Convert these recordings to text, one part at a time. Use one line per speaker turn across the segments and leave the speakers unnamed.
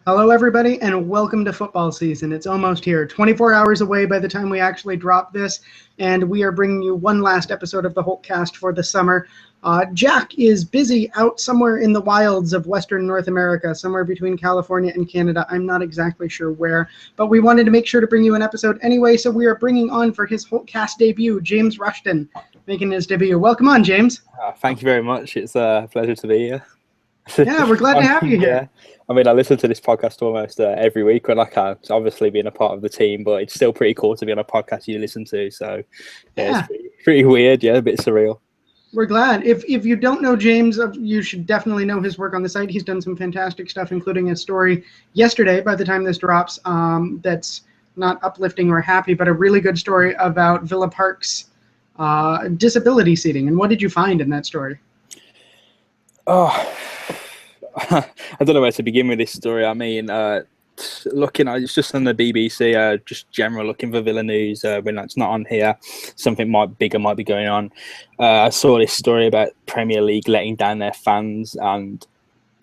Hello, everybody, and welcome to football season. It's almost here, 24 hours away by the time we actually drop this, and we are bringing you one last episode of the Holtecast for the summer. Jack is busy out somewhere in the wilds of Western North America, somewhere between California and Canada. I'm not exactly sure where, but we wanted to make sure to bring you an episode anyway, so we are bringing on for his Holtecast debut, James Rushton, making his debut. Welcome on, James.
Thank you very much. It's a pleasure to be here.
Yeah, we're glad to have you here.
Yeah. I mean, I listen to this podcast almost every week when I can. It's obviously being a part of the team, but it's still pretty cool to be on a podcast you listen to. So, yeah. It's pretty weird. Yeah, a bit surreal.
We're glad. If you don't know James, you should definitely know his work on the site. He's done some fantastic stuff, including a story yesterday, by the time this drops, that's not uplifting or happy, but a really good story about Villa Park's disability seating. And what did you find in that story?
Oh, I don't know where to begin with this story. I mean, it's just on the BBC, just general looking for Villa news when that's not on here. Something bigger might be going on. I saw this story about Premier League letting down their fans, and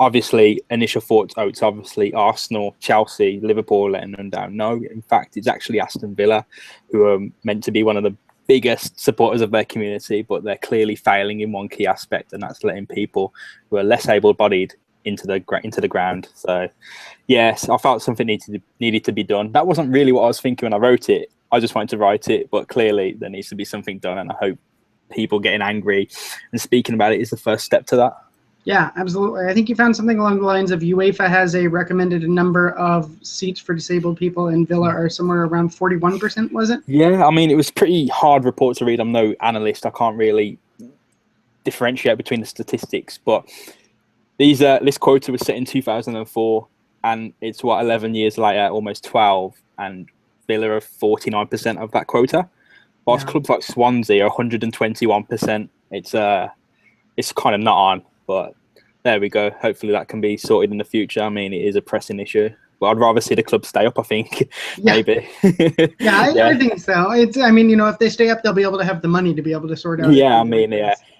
obviously initial thoughts, it's obviously Arsenal, Chelsea, Liverpool letting them down. No, in fact, it's actually Aston Villa, who are meant to be one of the biggest supporters of their community, but they're clearly failing in one key aspect, and that's letting people who are less able-bodied into the ground. So yes, I felt something needed to be done. That wasn't really what I was thinking when I wrote it. I just wanted to write it, but clearly there needs to be something done, and I hope people getting angry and speaking about it is the first step to that. Yeah,
absolutely. I think you found something along the lines of UEFA has a recommended number of seats for disabled people, and Villa are somewhere around 41%, was it?
Yeah, I mean, it was pretty hard report to read. I'm no analyst. I can't really differentiate between the statistics, but this quota was set in 2004, and it's 11 years later, almost 12, and Villa are 49% of that quota. Whilst clubs like Swansea are 121%. It's kind of not on, but there we go. Hopefully that can be sorted in the future. I mean, it is a pressing issue, but I'd rather see the club stay up, I think. Maybe.
I think so. If they stay up, they'll be able to have the money to be able to sort out.
Yeah,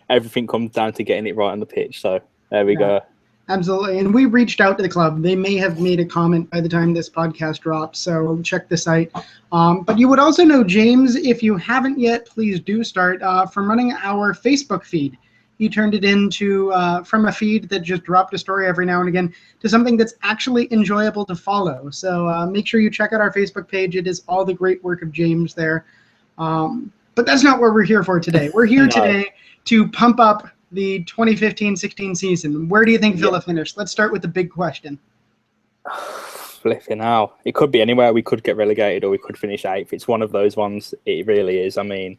everything comes down to getting it right on the pitch. So there we go.
Absolutely. And we reached out to the club. They may have made a comment by the time this podcast drops, so check the site. But you would also know, James, if you haven't yet, please do start from running our Facebook feed. He turned it into from a feed that just dropped a story every now and again to something that's actually enjoyable to follow. So make sure you check out our Facebook page. It is all the great work of James there. But that's not what we're here for today. We're here today to pump up the 2015-16 season. Where do you think Villa finished? Let's start with the big question.
Flipping hell. It could be anywhere. We could get relegated or we could finish 8th. It's one of those ones. It really is. I mean,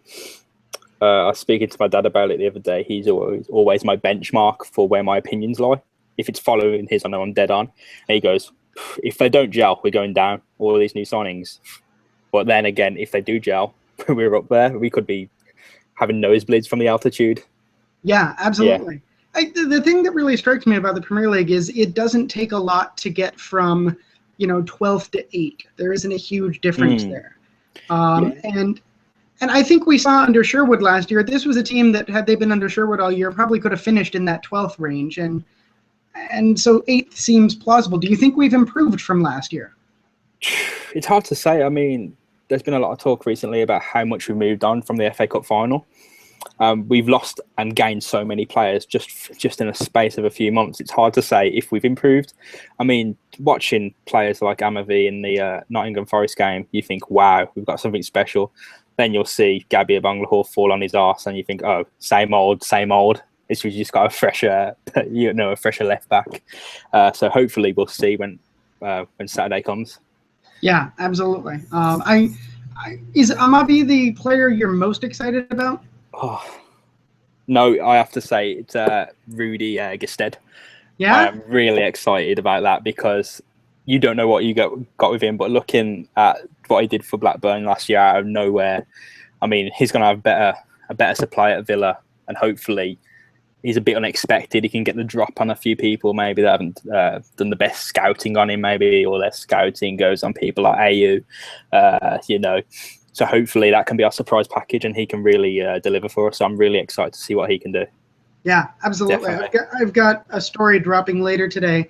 I was speaking to my dad about it the other day. He's always my benchmark for where my opinions lie. If it's following his, I know I'm dead on. And he goes, if they don't gel, we're going down. All these new signings. But then again, if they do gel, we're up there. We could be having nosebleeds from the altitude.
Yeah, absolutely. Yeah. The thing that really strikes me about the Premier League is it doesn't take a lot to get from, 12th to 8th. There isn't a huge difference there. And I think we saw under Sherwood last year, this was a team that, had they been under Sherwood all year, probably could have finished in that 12th range. And so 8th seems plausible. Do you think we've improved from last year?
It's hard to say. I mean, there's been a lot of talk recently about how much we moved on from the FA Cup final. We've lost and gained so many players just in a space of a few months. It's hard to say if we've improved. I mean, watching players like Amavi in the Nottingham Forest game, you think, wow, we've got something special. Then you'll see Gabby Abanglahor fall on his arse and you think, oh, same old. It's just got a fresher left back. So hopefully we'll see when Saturday comes.
Yeah, absolutely. Is Amavi the player you're most excited about?
Oh, no, I have to say it's Rudy Gestede.
Yeah?
I'm really excited about that because you don't know what you got with him, but looking at what he did for Blackburn last year out of nowhere, I mean, he's going to have a better supply at Villa, and hopefully he's a bit unexpected. He can get the drop on a few people maybe that haven't done the best scouting on him, maybe, or their scouting goes on people like AU, So hopefully that can be our surprise package and he can really deliver for us. So I'm really excited to see what he can do.
Yeah, absolutely. I've got a story dropping later today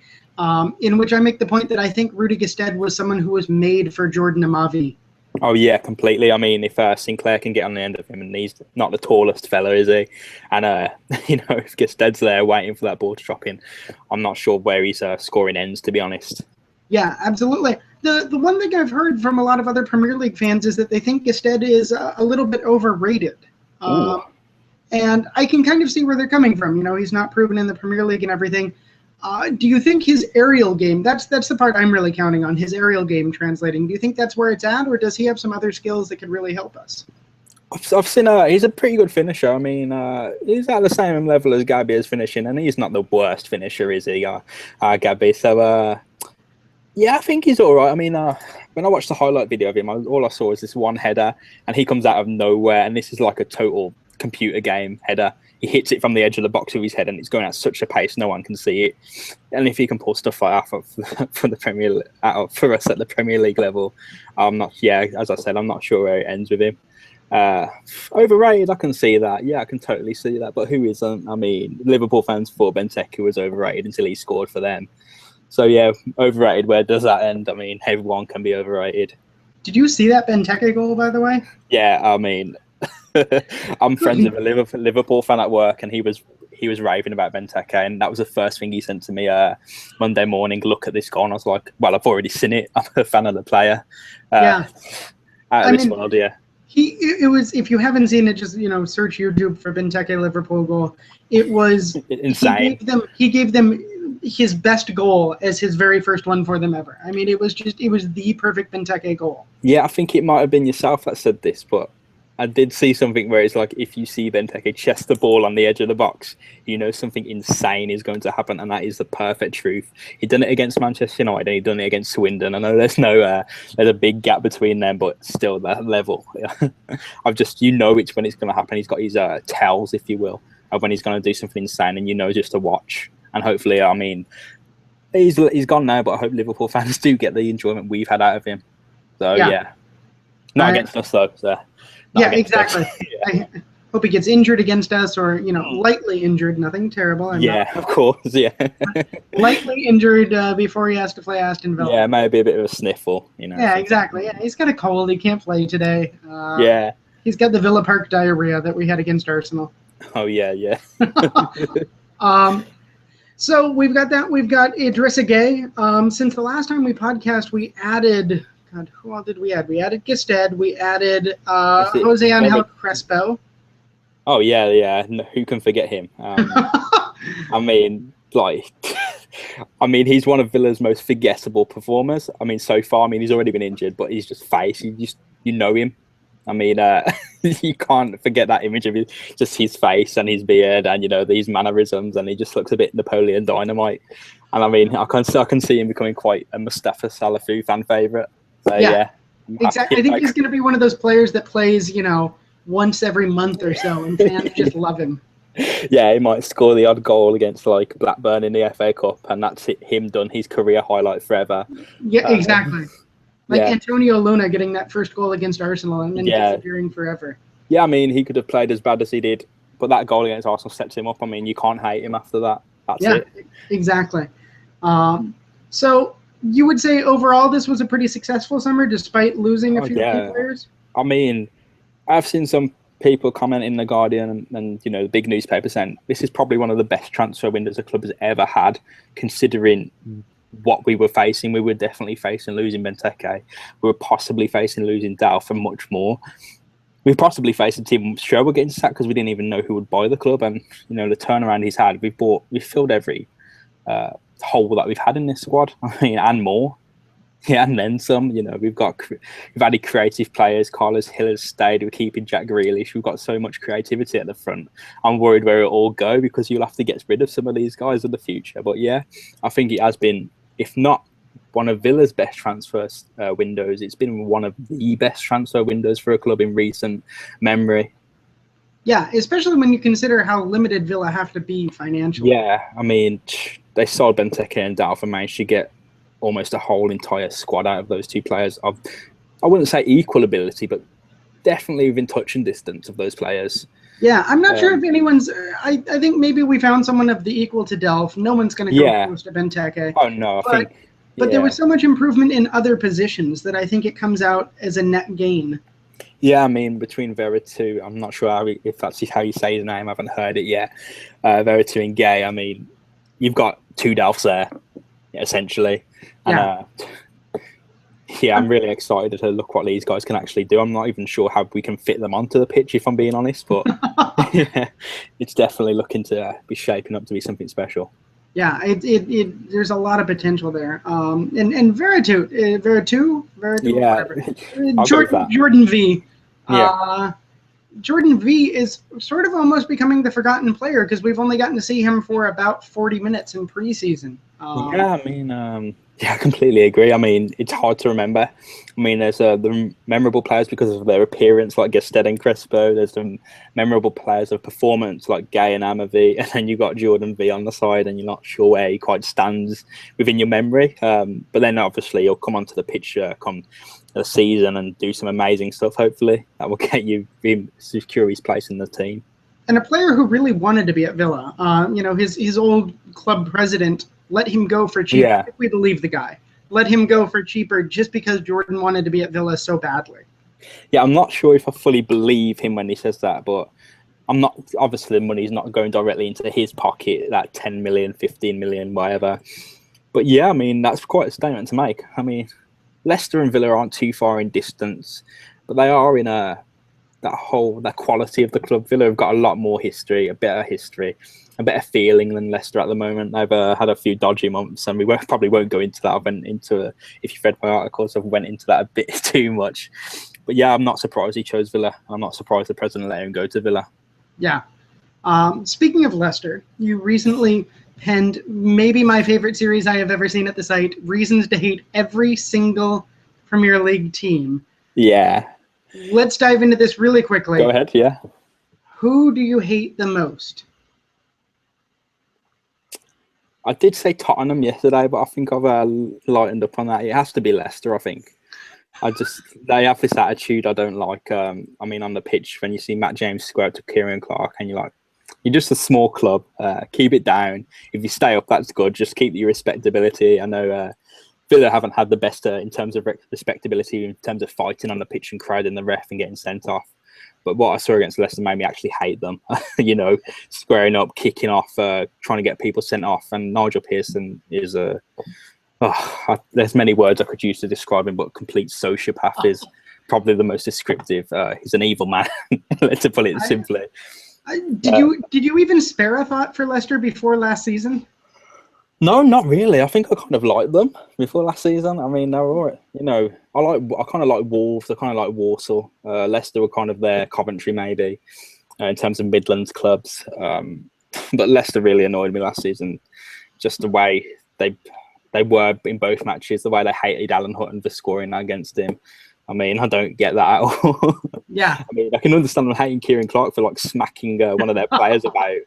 in which I make the point that I think Rudy Gestede was someone who was made for Jordan Amavi.
Oh yeah, completely. I mean, if Sinclair can get on the end of him, and he's not the tallest fella, is he? And if Gestede's there waiting for that ball to drop in, I'm not sure where he's scoring ends, to be honest.
Yeah, absolutely. The one thing I've heard from a lot of other Premier League fans is that they think Gestede is a little bit overrated. And I can kind of see where they're coming from. He's not proven in the Premier League and everything. Do you think his aerial game, that's the part I'm really counting on, his aerial game translating, do you think that's where it's at, or does he have some other skills that could really help us?
I've seen he's a pretty good finisher. I mean, he's at the same level as Gabby's finishing, and he's not the worst finisher, is he, Gabby? So, yeah, I think he's all right. I mean, when I watched the highlight video of him, all I saw was this one header, and he comes out of nowhere, and this is like a total computer game header. He hits it from the edge of the box with his head, and it's going at such a pace no one can see it. And if he can pull stuff like that from the Premier for us at the Premier League level, I'm not. Yeah, as I said, I'm not sure where it ends with him. Overrated, I can see that. Yeah, I can totally see that. But who isn't? I mean, Liverpool fans thought Benteke was overrated until he scored for them. So yeah, overrated. Where does that end? I mean, everyone can be overrated.
Did you see that Benteke goal, by the way?
Yeah, I mean, I'm friends with a Liverpool fan at work, and he was raving about Benteke, and that was the first thing he sent to me Monday morning. Look at this goal, and I was like, well, I've already seen it. I'm a fan of the player.
Yeah.
Out of this world, yeah.
It was, if you haven't seen it, just search YouTube for Benteke Liverpool goal. It was
insane.
He gave them his best goal as his very first one for them ever. I mean, it was the perfect Benteke goal.
Yeah, I think it might have been yourself that said this, but I did see something where it's like, if you see Benteke chest the ball on the edge of the box, something insane is going to happen, and that is the perfect truth. He done it against Manchester United, and he done it against Swindon. I know there's a big gap between them, but still that level. I've just, which when it's going to happen. He's got his tells, if you will, of when he's going to do something insane, and just to watch. And hopefully, I mean, he's gone now, but I hope Liverpool fans do get the enjoyment we've had out of him. So yeah. Not against us though. So.
Yeah, exactly. Yeah. I hope he gets injured against us, or lightly injured, nothing terrible.
Of course, yeah.
Lightly injured before he has to play Aston Villa.
Yeah, maybe a bit of a sniffle,
Yeah, exactly. Yeah, he's got a cold. He can't play today.
Yeah.
He's got the Villa Park diarrhea that we had against Arsenal.
Oh yeah.
So we've got that. We've got Idrissa Gueye. Since the last time we podcast, we added. God, who all did we add? We added Gestede. We added Jose Angel Crespo.
Oh, yeah. Who can forget him? I mean, he's one of Villa's most forgettable performers. I mean, so far, he's already been injured, but he's just face. You know him. I mean, you can't forget that image of his face and his beard and, these mannerisms, and he just looks a bit Napoleon Dynamite. And I mean, I can see him becoming quite a Mustafa Salafu fan favourite. So, yeah.
Exactly. I think he's going to be one of those players that plays, once every month or so, and fans just love him.
Yeah, he might score the odd goal against Blackburn in the FA Cup, and that's him done. His career highlight forever.
Yeah, exactly. Antonio Luna getting that first goal against Arsenal and then disappearing forever. Yeah, I mean,
he could have played as bad as he did, but that goal against Arsenal sets him up. I mean, you can't hate him after that. That's it.
Exactly. So you would say overall this was a pretty successful summer despite losing a few key players?
I mean, I've seen some people comment in The Guardian and the big newspaper saying this is probably one of the best transfer windows the club has ever had, considering what we were facing. We were definitely facing losing Benteke. We were possibly facing losing Delph and much more. We possibly faced a team sure we're getting sacked because we didn't even know who would buy the club. And the turnaround he's had, we've filled every hole that we've had in this squad. I mean, and more. Yeah, and then some. We've added creative players. Carlos Hill has stayed. We're keeping Jack Grealish. We've got so much creativity at the front. I'm worried where it'll all go because you'll have to get rid of some of these guys in the future. But yeah, I think it has been, if not one of Villa's best transfer windows, it's been one of the best transfer windows for a club in recent memory.
Yeah, especially when you consider how limited Villa have to be financially.
Yeah, I mean, they sold Benteke and Delph and managed to get almost a whole entire squad out of those two players of, I wouldn't say equal ability, but definitely within touch and distance of those players.
Yeah, I'm not sure if anyone's. I think maybe we found someone of the equal to Delph. No one's going to come
Yeah.
close to Benteke.
Oh no, I think.
But there
Yeah.
was so much improvement in other positions that I think it comes out as a net gain.
Yeah, I mean, between Veretout, I'm not sure if that's how you say his name. I haven't heard it yet. Veretout and Gay. I mean, you've got two Delphs there, essentially. And yeah, I'm really excited to look what these guys can actually do. I'm not even sure how we can fit them onto the pitch, if I'm being honest. But yeah, it's definitely looking to be shaping up to be something special.
Yeah, there's a lot of potential there. And Veretout,
Yeah,
whatever. Jordan V.
Yeah.
Jordan V is sort of almost becoming the forgotten player because we've only gotten to see him for about 40 minutes in preseason.
Yeah, I mean, yeah, I completely agree. I mean, it's hard to remember. I mean, there's the memorable players because of their appearance, like Gested and Crespo. There's some memorable players of performance, like Gay and Amavi. And then you got Jordan V on the side, and you're not sure where he quite stands within your memory. But then obviously he'll come onto the pitch come the season and do some amazing stuff. Hopefully, that will get you secure his place in the team.
And a player who really wanted to be at Villa. His old club president let him go for cheaper, if we believe the guy. Let him go for cheaper just because Jordan wanted to be at Villa so badly.
Yeah, I'm not sure if I fully believe him when he says that, but I'm not. Obviously, the money's not going directly into his pocket, that 10 million, 15 million, whatever. But yeah, I mean, that's quite a statement to make. I mean, Leicester and Villa aren't too far in distance, but they are in that quality of the club. Villa have got a lot more history, a better feeling than Leicester at the moment. They've had a few dodgy months, and we probably won't go into that. I went into if you've read my articles, I've went into that a bit too much. But yeah, I'm not surprised he chose Villa. I'm not surprised the president let him go to Villa.
Yeah. Speaking of Leicester, you recently penned maybe my favorite series I have ever seen at the site, Reasons to Hate Every Single Premier League Team.
Yeah.
Let's dive into this really quickly.
Go ahead, yeah.
Who do you hate the most?
I did say Tottenham yesterday, but I think I've lightened up on that. It has to be Leicester, I think. They have this attitude I don't like. I mean, on the pitch, when you see Matt James square up to Kieran Clark, and you're just a small club. Keep it down. If you stay up, that's good. Just keep your respectability. I know Villa haven't had the best in terms of respectability, in terms of fighting on the pitch and crowding the ref and getting sent off. But what I saw against Leicester made me actually hate them. Squaring up, kicking off, trying to get people sent off. And Nigel Pearson is there's many words I could use to describe him, but complete sociopath is probably the most descriptive. He's an evil man, to put it simply.
Did you even spare a thought for Leicester before last season?
No, not really. I think I kind of liked them before last season. I mean, they were all right. I kind of like Wolves. I kind of like Warsaw. Leicester were kind of their Coventry, maybe, in terms of Midlands clubs. But Leicester really annoyed me last season. Just the way they were in both matches, the way they hated Alan Hutton for scoring against him. I mean, I don't get that at all.
Yeah.
I mean, I can understand them hating Kieran Clark for smacking one of their players about.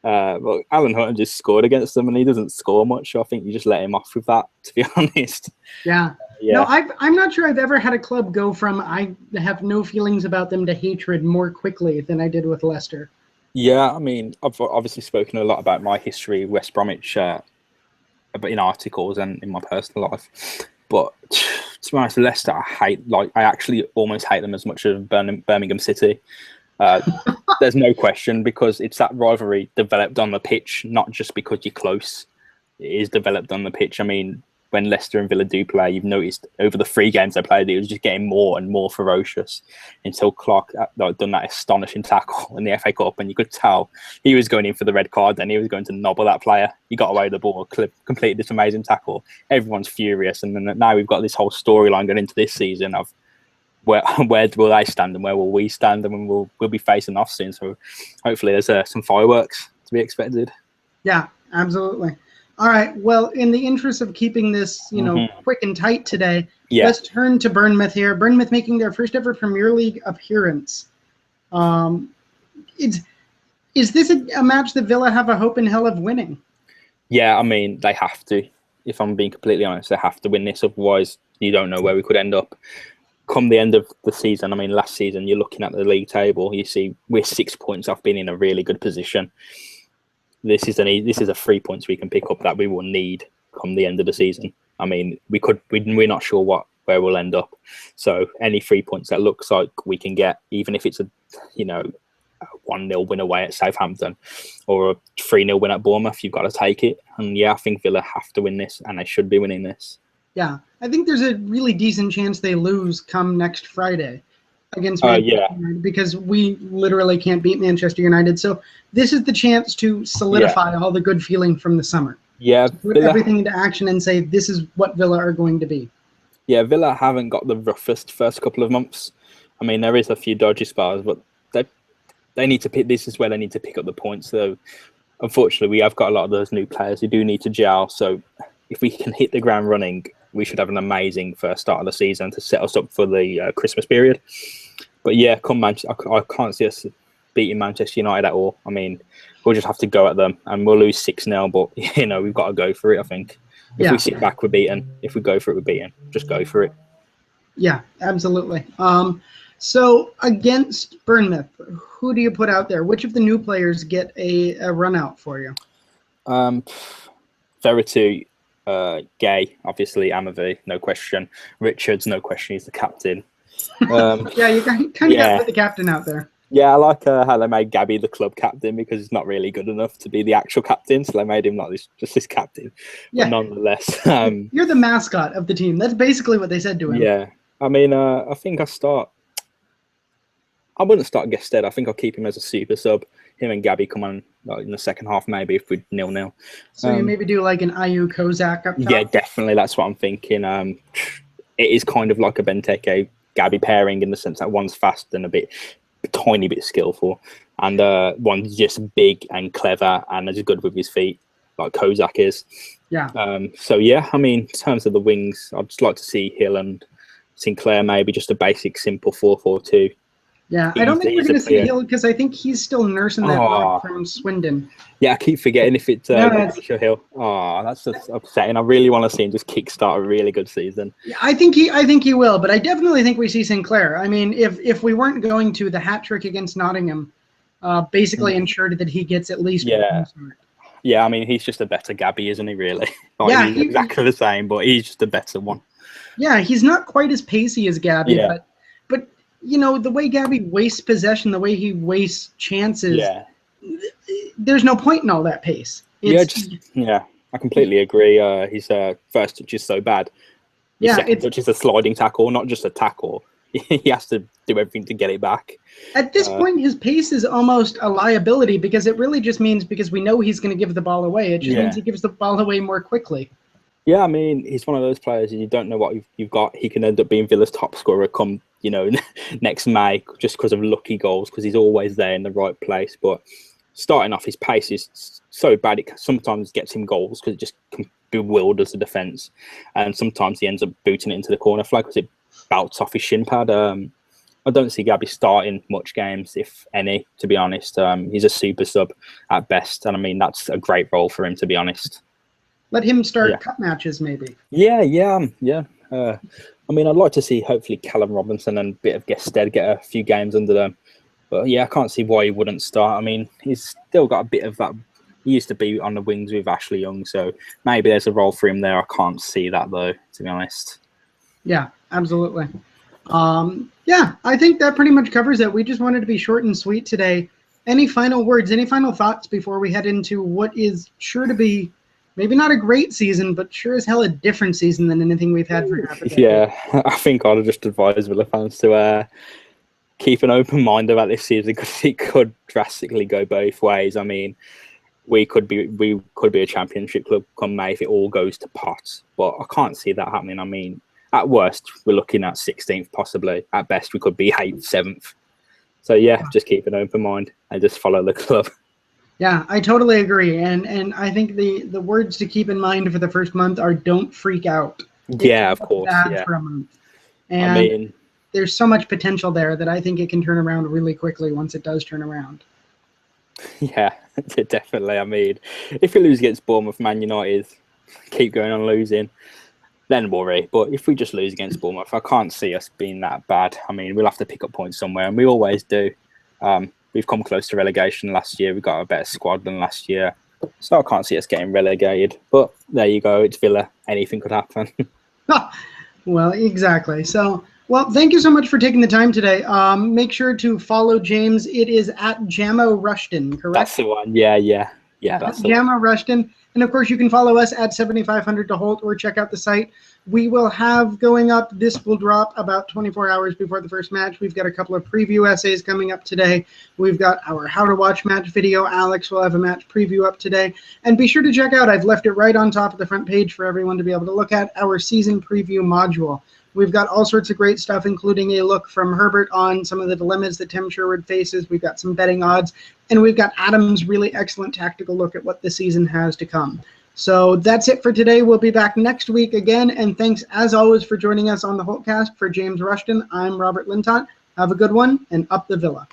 But Alan Hutton just scored against them, and he doesn't score much. So I think you just let him off with that, to be honest.
Yeah. No, I'm not sure I've ever had a club go from I have no feelings about them to hatred more quickly than I did with Leicester.
Yeah, I mean, I've obviously spoken a lot about my history with West Bromwich, in articles and in my personal life. But to be honest, Leicester, I actually almost hate them as much as Birmingham City. There's no question, because it's that rivalry developed on the pitch, not just because you're close. It is developed on the pitch. I mean, when Leicester and Villa do play, you've noticed over the 3 games they played, it was just getting more and more ferocious until Clark done that astonishing tackle in the FA Cup, and you could tell he was going in for the red card, then he was going to nobble that player. He got away with the ball, completed this amazing tackle. Everyone's furious, and then now we've got this whole storyline going into this season of where will they stand and where will we stand, and we'll be facing off soon. So hopefully there's some fireworks to be expected.
Yeah, absolutely. All right. Well, in the interest of keeping this, quick and tight today, let's turn to Bournemouth here. Bournemouth making their first ever Premier League appearance. Is this a match that Villa have a hope in hell of winning?
Yeah, I mean, they have to. If I'm being completely honest, they have to win this. Otherwise, you don't know where we could end up. come the end of the season, I mean, last season, you're looking at the league table, you see we're 6 points off being in a really good position. This is a 3 points we can pick up that we will need come the end of the season. I mean, we're not sure where we'll end up. So any 3 points that looks like we can get, even if it's a 1-0 win away at Southampton or a 3-0 win at Bournemouth, you've got to take it. And yeah, I think Villa have to win this, and they should be winning this.
Yeah, I think there's a really decent chance they lose come next Friday against Manchester United, because we literally can't beat Manchester United. So this is the chance to solidify all the good feeling from the summer.
Yeah,
put everything into action and say this is what Villa are going to be. Yeah,
Villa haven't got the roughest first couple of months. I mean, there is a few dodgy spells, but they need to pick. This is where they need to pick up the points. So, unfortunately, we have got a lot of those new players who do need to gel. So, if we can hit the ground running, we should have an amazing first start of the season to set us up for the Christmas period. But yeah, come Manchester, I can't see us beating Manchester United at all. I mean, we'll just have to go at them, and we'll lose 6-0. But we've got to go for it. I think if we sit back, we're beaten. If we go for it, we're beaten. Just go for it.
Yeah, absolutely. So against Bournemouth, who do you put out there? Which of the new players get a run out for you?
Verity, Gay, obviously, Amavi, no question. Richards, no question, he's the captain.
Yeah, you kind of got to put the captain out there.
Yeah, I like how they made Gabby the club captain, because he's not really good enough to be the actual captain, so they made him just this captain.
Yeah.
But nonetheless,
you're the mascot of the team. That's basically what they said to him.
Yeah, I mean, I think I wouldn't start Gested. I think I'll keep him as a super sub. Him and Gabby come on in the second half, maybe, if we're 0-0.
So you maybe do like an Ayew Kozak up top?
Yeah, definitely. That's what I'm thinking. It is kind of like a Benteke Gabby pairing, in the sense that one's fast and a tiny bit skillful, and one's just big and clever and is good with his feet, like Kozak is.
Yeah.
So yeah, I mean, in terms of the wings, I'd just like to see Hill and Sinclair, maybe just a basic simple 4-4-2.
Yeah, I don't think we're going to see Hill, because I think he's still nursing that block from Swindon.
Yeah, I keep forgetting if it's Hill. Oh, that's just upsetting. I really want to see him just kickstart a really good season.
Yeah, I think he will, but I definitely think we see Sinclair. I mean, if we weren't going to, the hat trick against Nottingham basically ensured that he gets at least one start.
Yeah, I mean, he's just a better Gabby, isn't he, really? He's exactly the same, but he's just a better one.
Yeah, he's not quite as pacey as Gabby, but the way Gabby wastes possession, the way he wastes chances, there's no point in all that pace.
I completely agree. His first touch is so bad. His second touch is a sliding tackle, not just a tackle. He has to do everything to get it back.
At this point, his pace is almost a liability, because it really just means, because we know he's going to give the ball away, it just means he gives the ball away more quickly.
Yeah, I mean, he's one of those players, you don't know what you've got. He can end up being Villa's top scorer come, next May, just because of lucky goals, because he's always there in the right place. But starting off, his pace is so bad, it sometimes gets him goals because it just bewilders the defence. And sometimes he ends up booting it into the corner flag because it bouts off his shin pad. I don't see Gabby starting much games, if any, to be honest. He's a super sub at best. And I mean, that's a great role for him, to be honest.
Let him start cup matches, maybe.
Yeah. I mean, I'd like to see, hopefully, Callum Robinson and a bit of Gested get a few games under them. But yeah, I can't see why he wouldn't start. I mean, he's still got a bit of that. He used to be on the wings with Ashley Young, so maybe there's a role for him there. I can't see that, though, to be honest.
Yeah, absolutely. I think that pretty much covers it. We just wanted to be short and sweet today. Any final words, any final thoughts before we head into what is sure to be maybe not a great season, but sure as hell a different season than anything we've had for half a decade?
Yeah, I think I'd just advise Villa fans to keep an open mind about this season, because it could drastically go both ways. I mean, we could be a championship club come May if it all goes to pot, but I can't see that happening. I mean, at worst, we're looking at 16th possibly. At best, we could be 8th, 7th. So yeah, just keep an open mind and just follow the club.
Yeah, I totally agree. And I think the words to keep in mind for the first month are don't freak out.
Yeah, of course.
For a month. And there's so much potential there that I think it can turn around really quickly once it does turn around.
Yeah, definitely. I mean, if we lose against Bournemouth, Man United, keep going on losing. then worry. But if we just lose against Bournemouth, I can't see us being that bad. I mean, we'll have to pick up points somewhere, and we always do. We've come close to relegation last year. We've got a better squad than last year. So I can't see us getting relegated. But there you go. It's Villa. Anything could happen.
Well, exactly. So, well, thank you so much for taking the time today. Make sure to follow James. It is at Jamo Rushton, correct?
That's the one. Yeah, that's the
Jamo
one.
Rushton. And of course, you can follow us at 7500 to Holt or check out the site. We will have going up, this will drop about 24 hours before the first match. We've got a couple of preview essays coming up today. We've got our How to Watch match video. Alex will have a match preview up today. And be sure to check out, I've left it right on top of the front page for everyone to be able to look at, our season preview module. We've got all sorts of great stuff, including a look from Herbert on some of the dilemmas that Tim Sherwood faces. We've got some betting odds, and we've got Adam's really excellent tactical look at what the season has to come. So that's it for today. We'll be back next week again, and thanks as always for joining us on the Holtecast. For James Rushton, I'm Robert Lintott. Have a good one, and up the Villa.